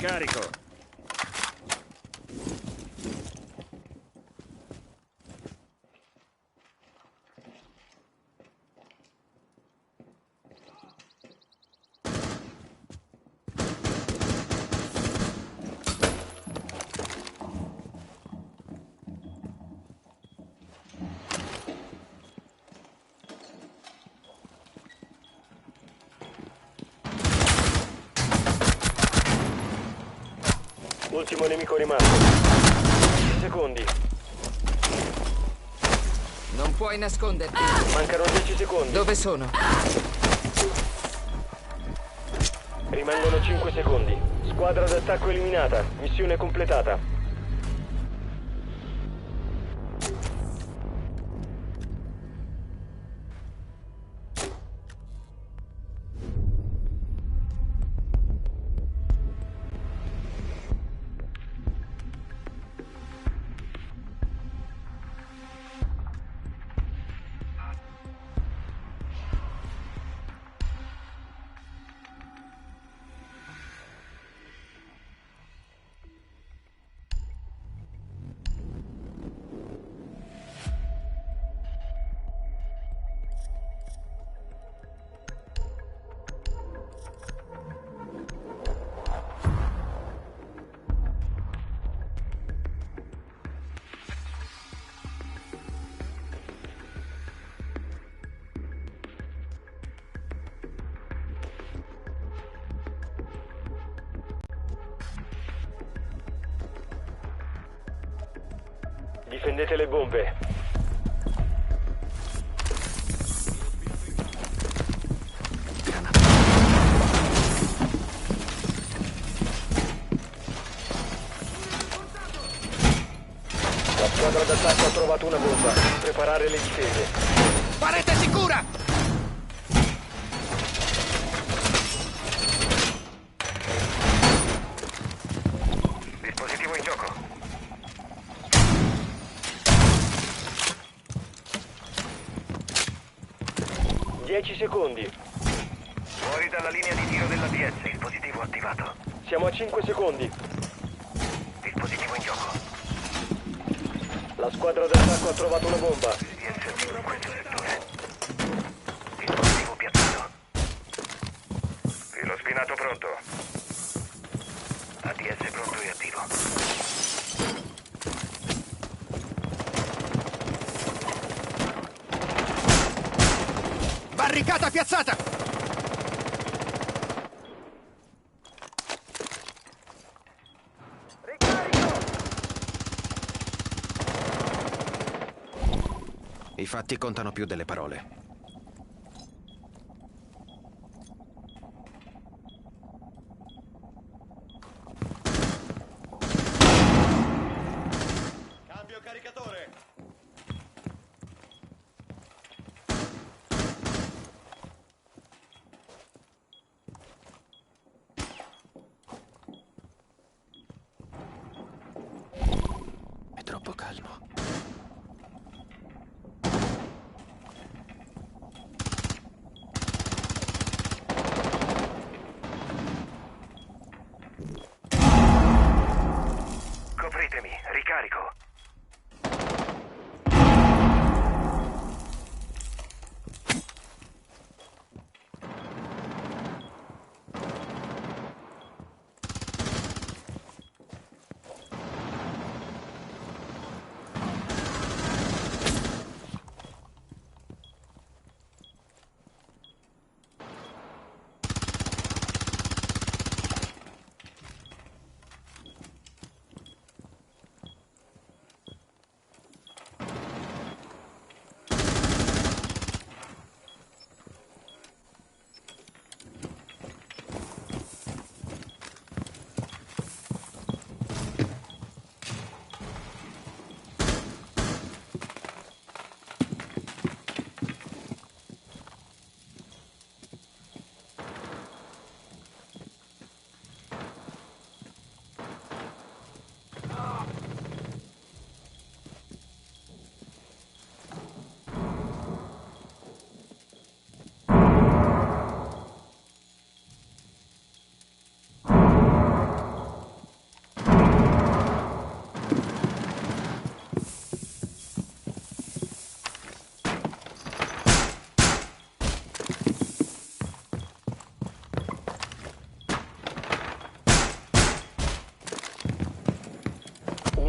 Ricarico. Ultimo nemico rimasto. 10 secondi. Non puoi nasconderti. Mancano 10 secondi. Dove sono? Rimangono 5 secondi. Squadra d'attacco eliminata. Missione completata. Difendete le bombe. La squadra d'attacco ha trovato una bomba. Preparare le difese. Parete sicura! Dispositivo in gioco. Dieci secondi. Fuori dalla linea di tiro dell'ADS, dispositivo attivato. Siamo a 5 secondi. Dispositivo in gioco. La squadra d'attacco ha trovato una bomba. ADS attivo in questo settore. Dispositivo piazzato. Filo spinato pronto. ADS pronto e attivo. Barricata piazzata! I fatti contano più delle parole. Cambio caricatore. È troppo calmo. Copritemi, ricarico.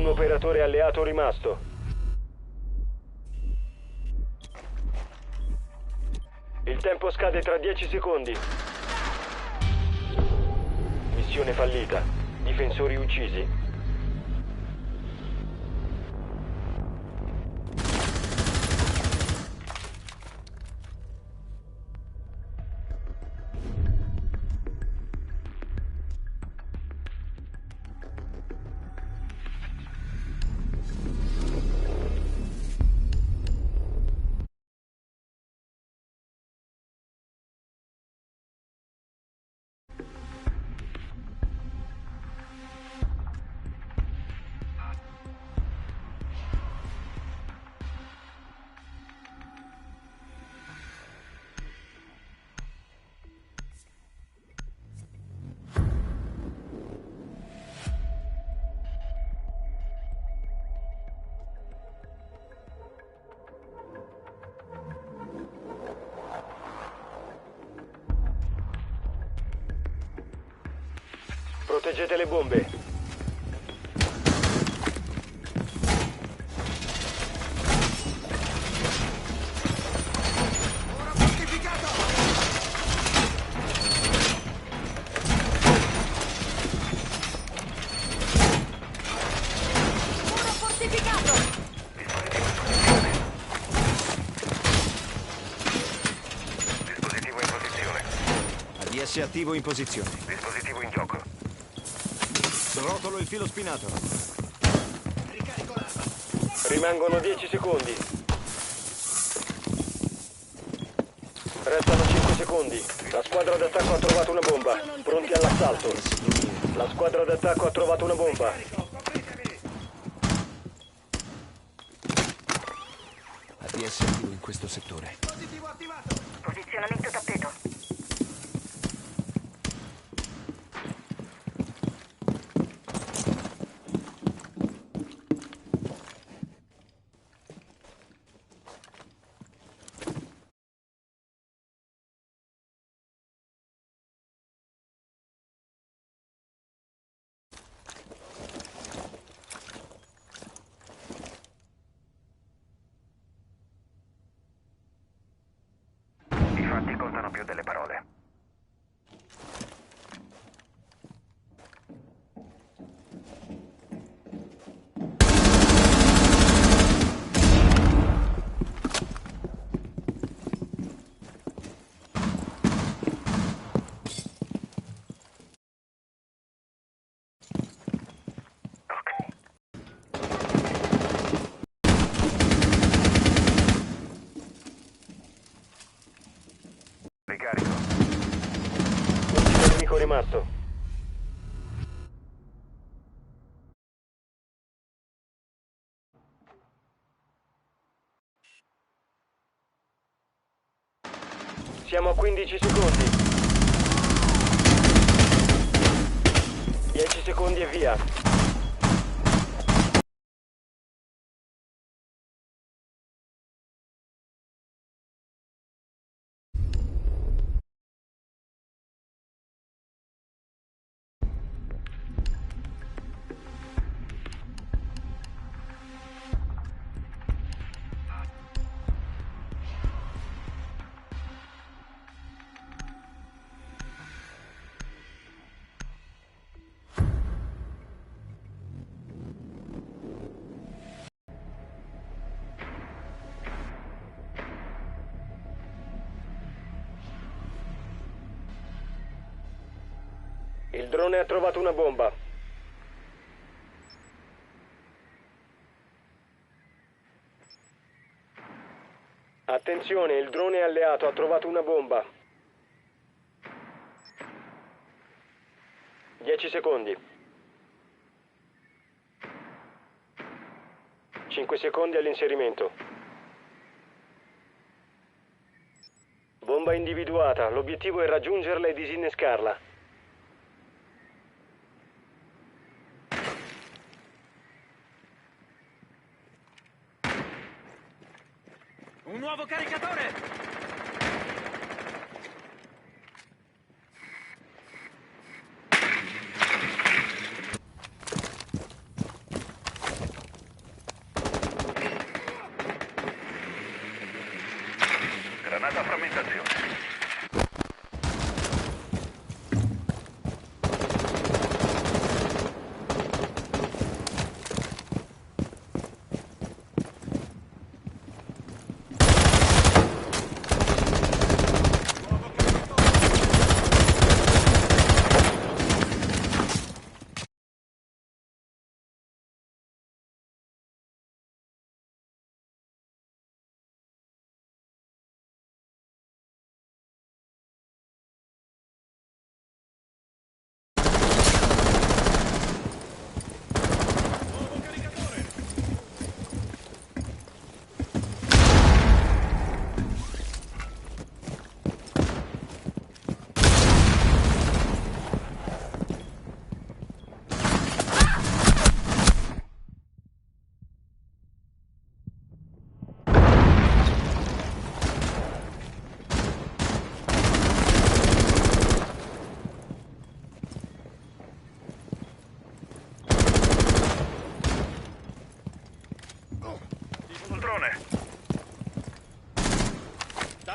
Un operatore alleato rimasto. Il tempo scade tra 10 secondi. Missione fallita. Difensori uccisi. Proteggete le bombe. Dispositivo in posizione. ADS attivo in posizione. Dispositivo in gioco. Rotolo il filo spinato. Rimangono 10 secondi. Restano 5 secondi. La squadra d'attacco ha trovato una bomba. Pronti all'assalto. La squadra d'attacco ha trovato una bomba. ADS attivo in questo settore. Posizionamento tappeto. I fatti contano più delle parole. Ricarico. Un nemico rimasto. Siamo a 15 secondi. 10 secondi e via. Il drone ha trovato una bomba. Attenzione, il drone alleato ha trovato una bomba. 10 secondi. 5 secondi all'inserimento. Bomba individuata. L'obiettivo è raggiungerla e disinnescarla. Un nuovo caricatore!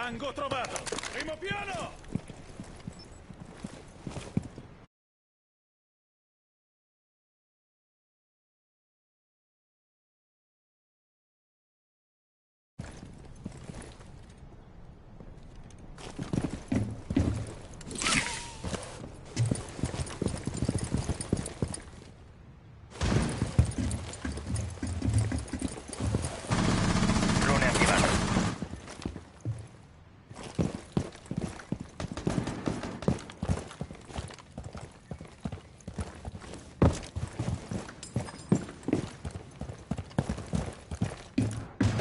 Tango trovato! Primo piano! Drone attivato.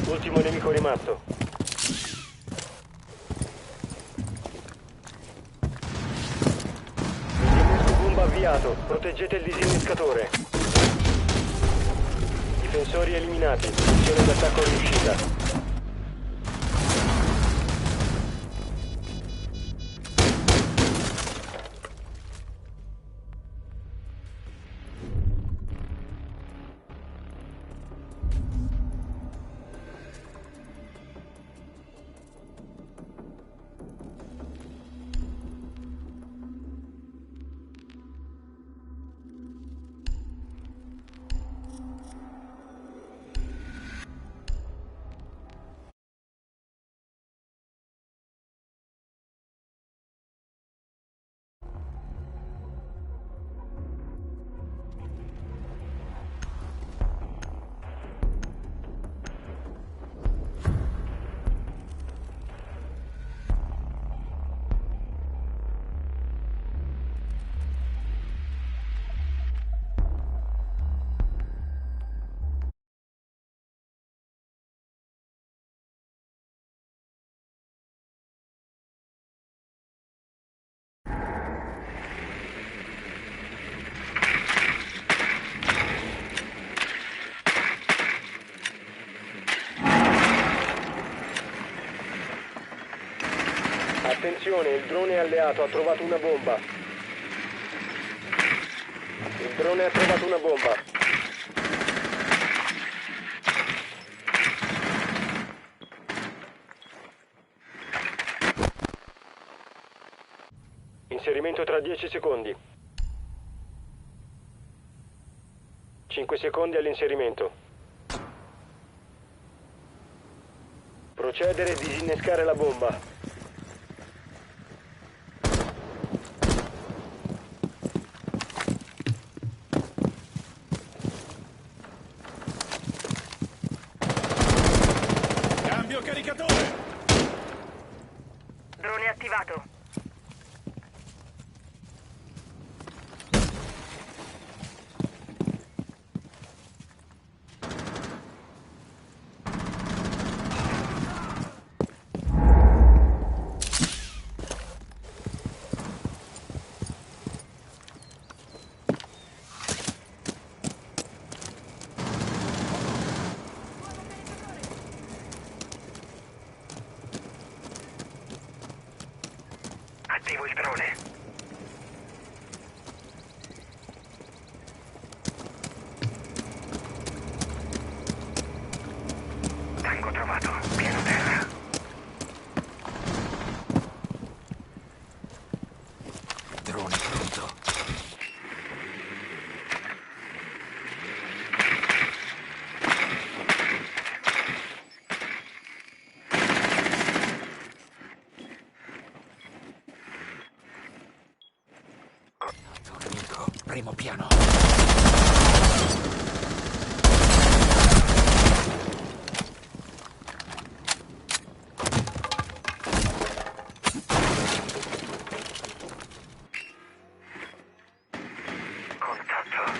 Ultimo nemico rimasto. Disinnesco bomba avviato. Proteggete il disinnescatore. Difensori eliminati. Missione d'attacco riuscita. Attenzione, il drone alleato ha trovato una bomba. Il drone ha trovato una bomba. Inserimento tra 10 secondi. 5 secondi all'inserimento. Procedere e disinnescare la bomba. Cambio caricatore! Drone attivato. Attivo il drone. Tango trovato. Piano terra. Drone pronto. Altro nemico. Primo piano. Contatto.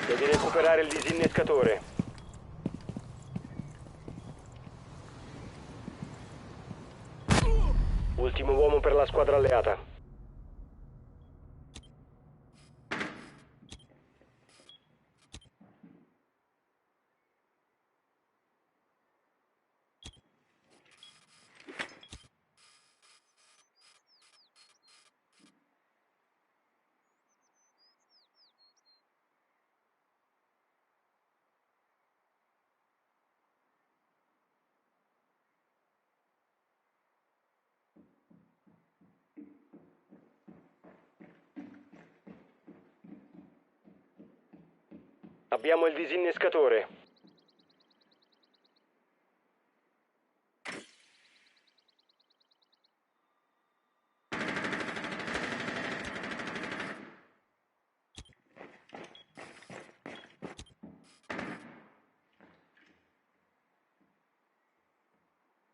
Devi recuperare il disinnescatore. Ultimo uomo per la squadra alleata. Abbiamo il disinnescatore.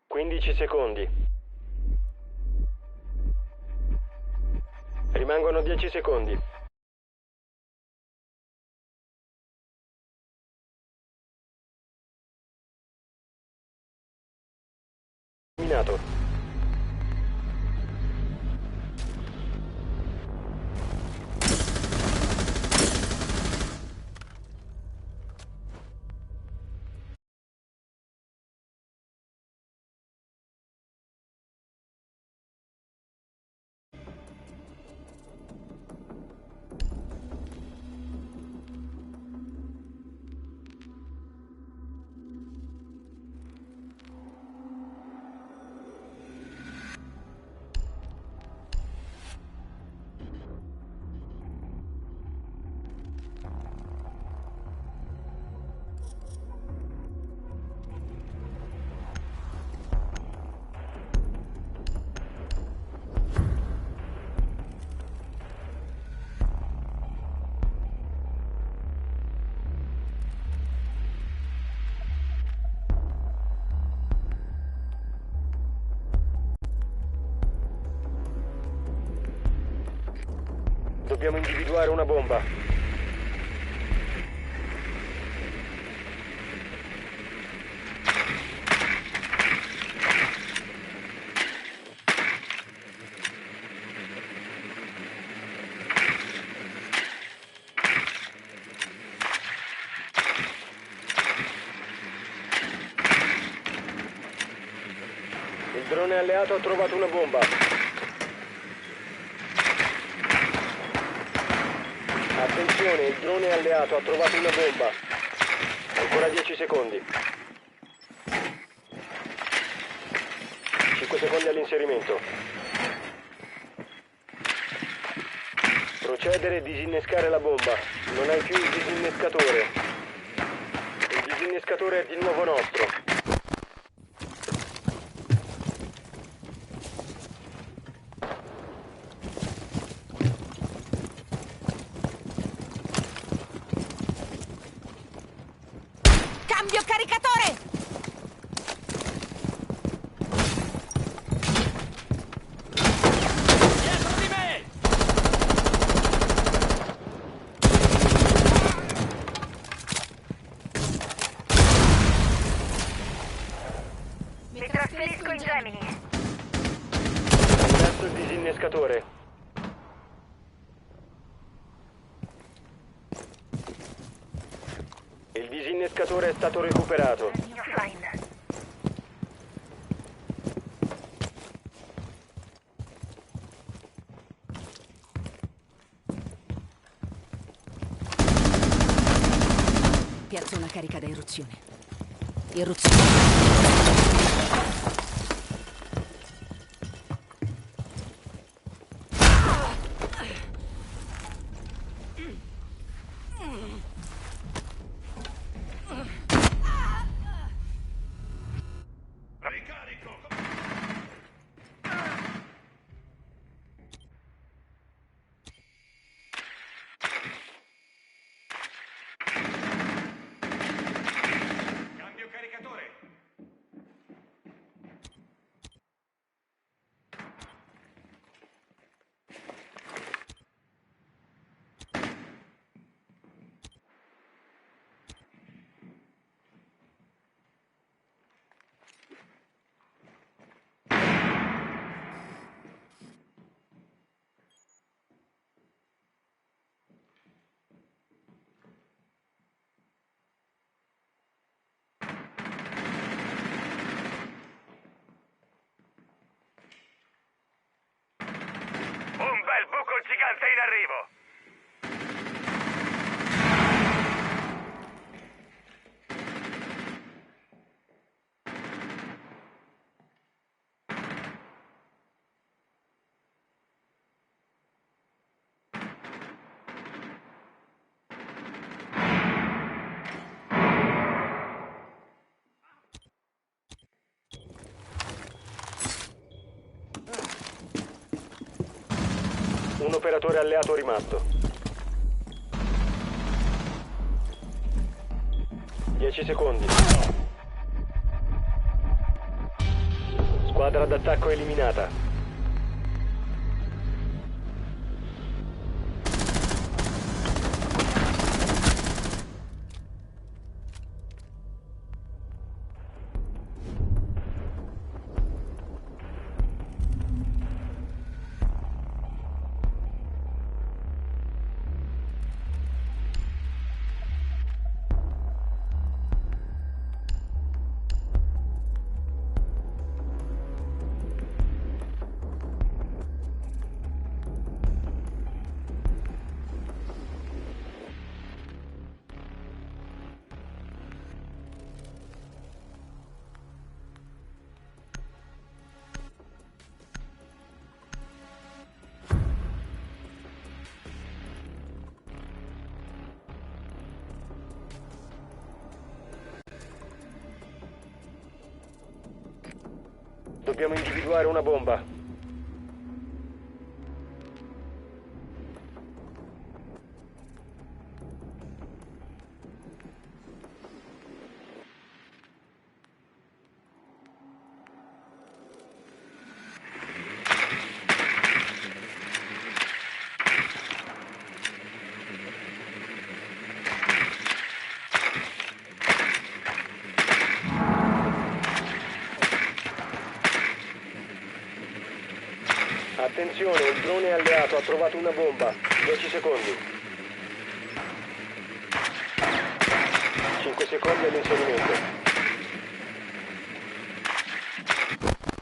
Quindici secondi. Rimangono 10 secondi. Terminato. Dobbiamo individuare una bomba. Il drone alleato ha trovato una bomba. Attenzione, il drone alleato ha trovato una bomba. Ancora 10 secondi. 5 secondi all'inserimento. Procedere e disinnescare la bomba. Non hai più il disinnescatore. Il disinnescatore è di nuovo nostro. Cambio caricatore! Dietro di me! Mi trasferisco in Gemini. Verso il disinnescatore. Il disinnescatore è stato recuperato. Offline. Piazzo una carica da irruzione. Irruzione. Ricarico! Cambio caricatore! Un operatore alleato rimasto. 10 secondi. Squadra d'attacco eliminata. Dobbiamo individuare una bomba. Attenzione, un drone alleato ha trovato una bomba. 10 secondi. 5 secondi all'inserimento.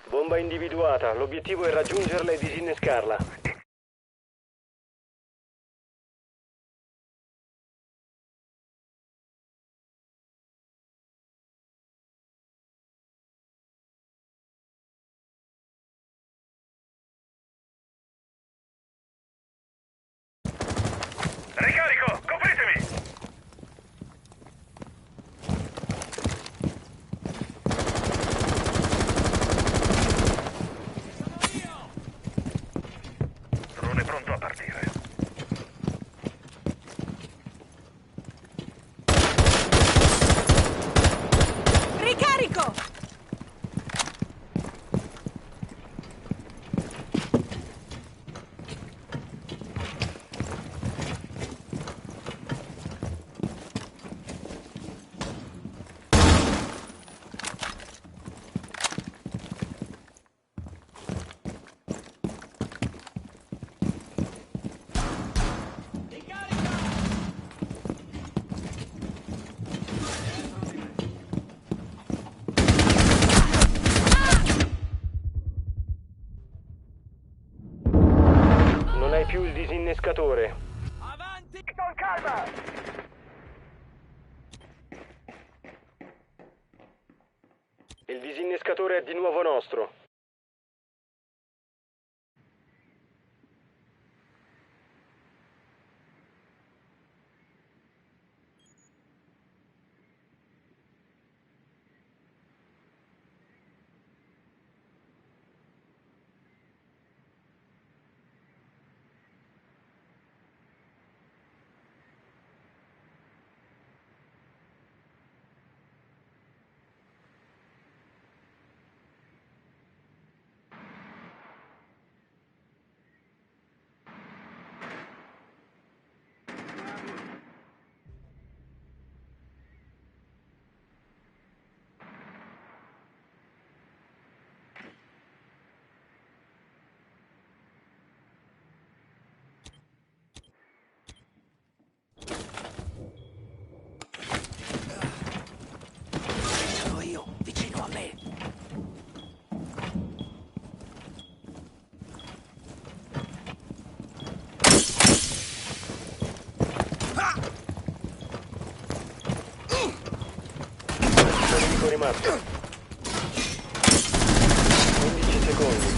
Bomba individuata. L'obiettivo è raggiungerla e disinnescarla. Ricarico, copritemi! Drone pronto a partire. Ricarico! Non hai più il disinnescatore. Avanti! Con calma! Il disinnescatore è di nuovo nostro. Sono io, vicino a me. Nemico rimasto. 15 secondi.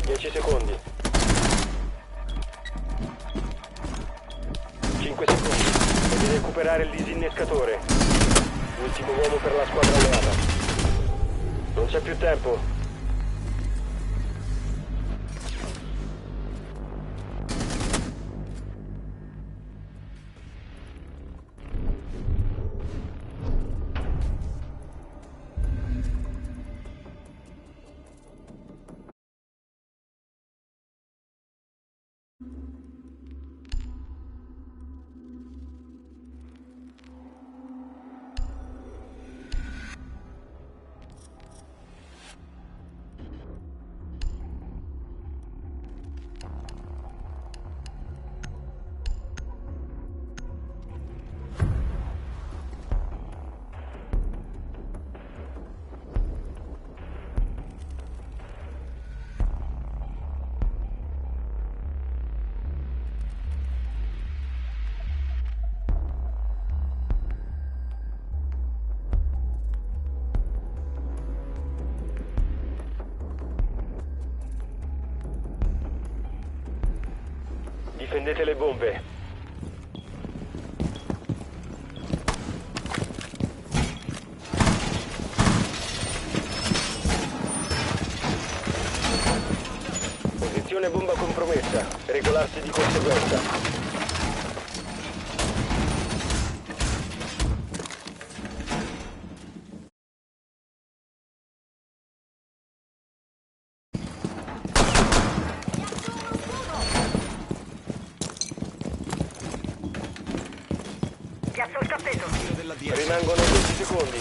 10 secondi. 5 secondi. Devi recuperare il disinnescatore. Ultimo uomo per la squadra alleata. Non c'è più tempo. Difendete le bombe. Posizione bomba compromessa. Regolarsi di conseguenza. Piazzo il tappeto. Rimangono 20 secondi.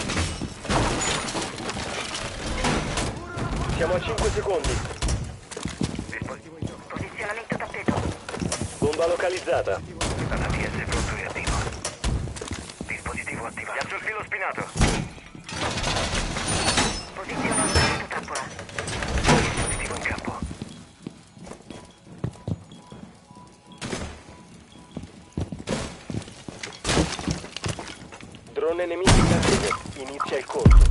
Siamo a 5 secondi. Posizionamento tappeto. Bomba localizzata. ATS pronto e attivo. Dispositivo attivato. Piazzo il filo spinato. Posizionamento trappola. Dispositivo in campo. Drone nemico in arrivo. Inizia il colpo.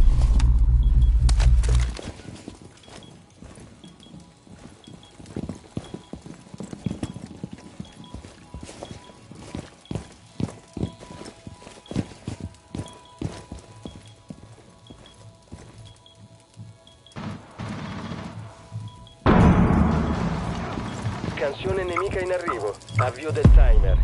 Scansione nemica in arrivo. Avvio del timer.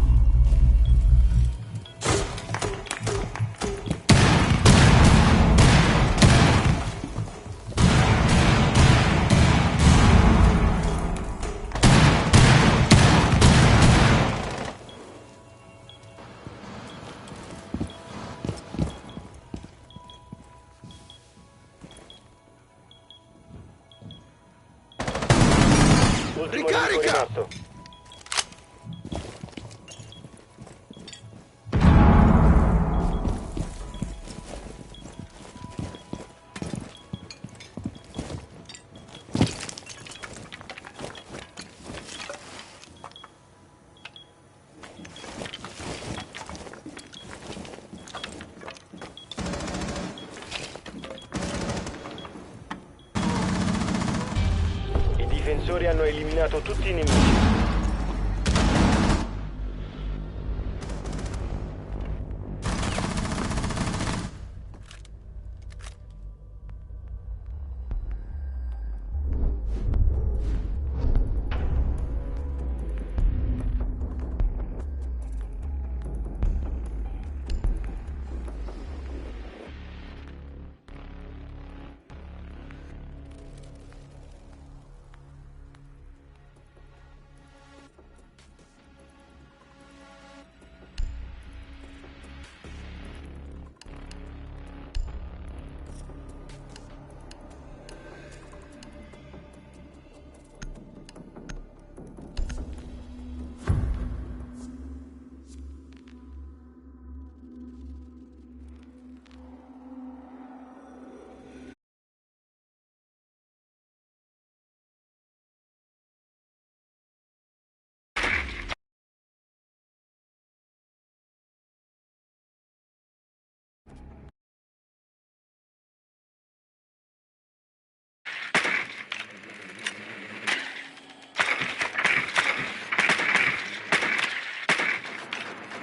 Ultimo nemico rimasto. I difensori hanno eliminato tutti i nemici.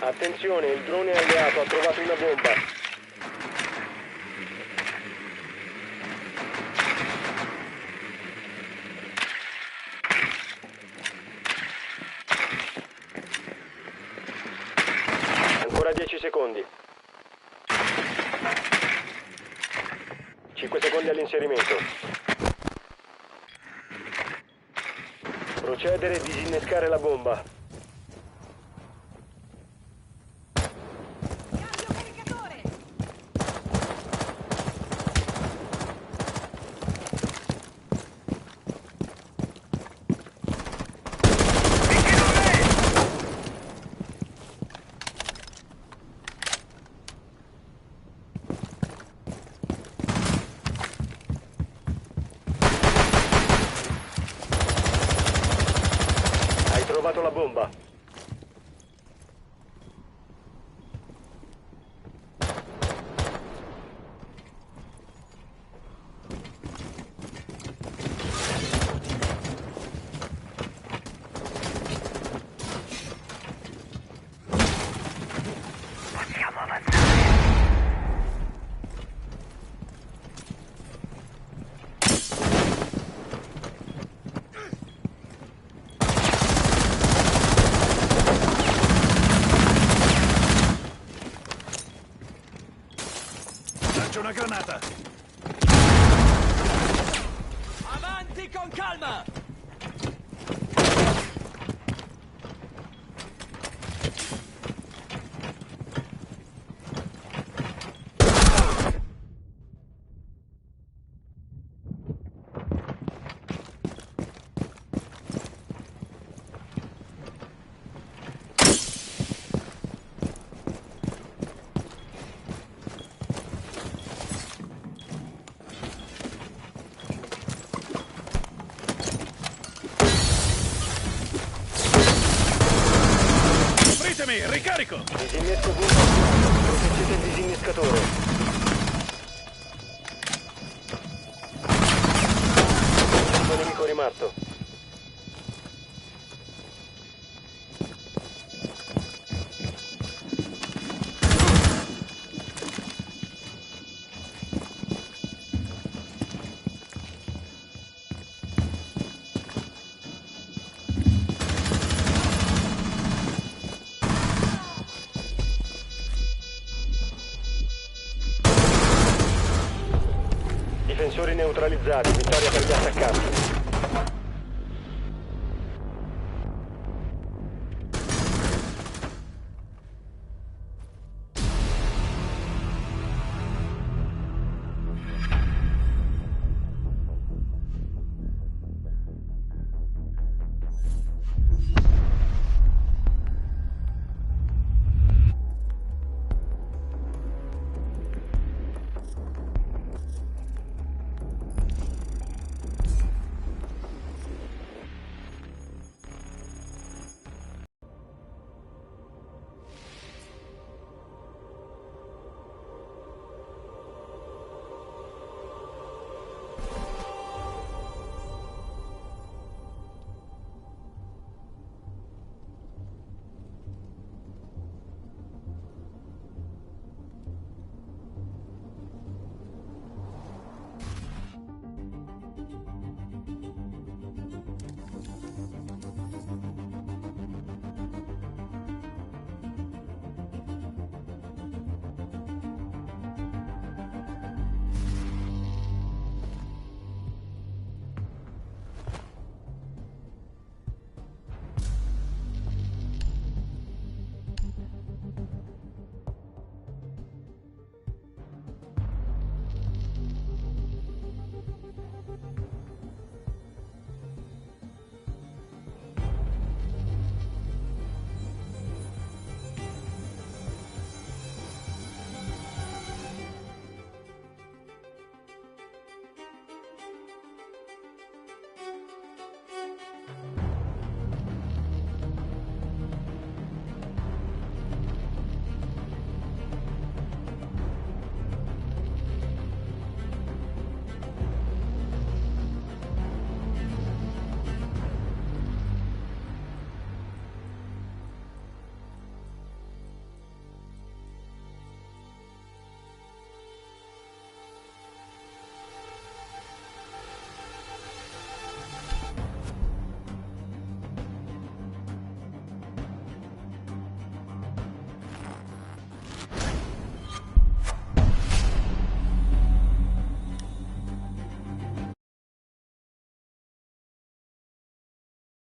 Attenzione, il drone alleato ha trovato una bomba. Ancora 10 secondi. 5 secondi all'inserimento. Procedere e disinnescare la bomba. Cambio caricatore! Hai trovato la bomba. granata! Avanti con calma! Copritemi, ricarico! Disinnesco bomba attivato. Proteggete il disinnescatore. Oggetto nemico rimasto. Difensori neutralizzati, vittoria per gli attaccanti.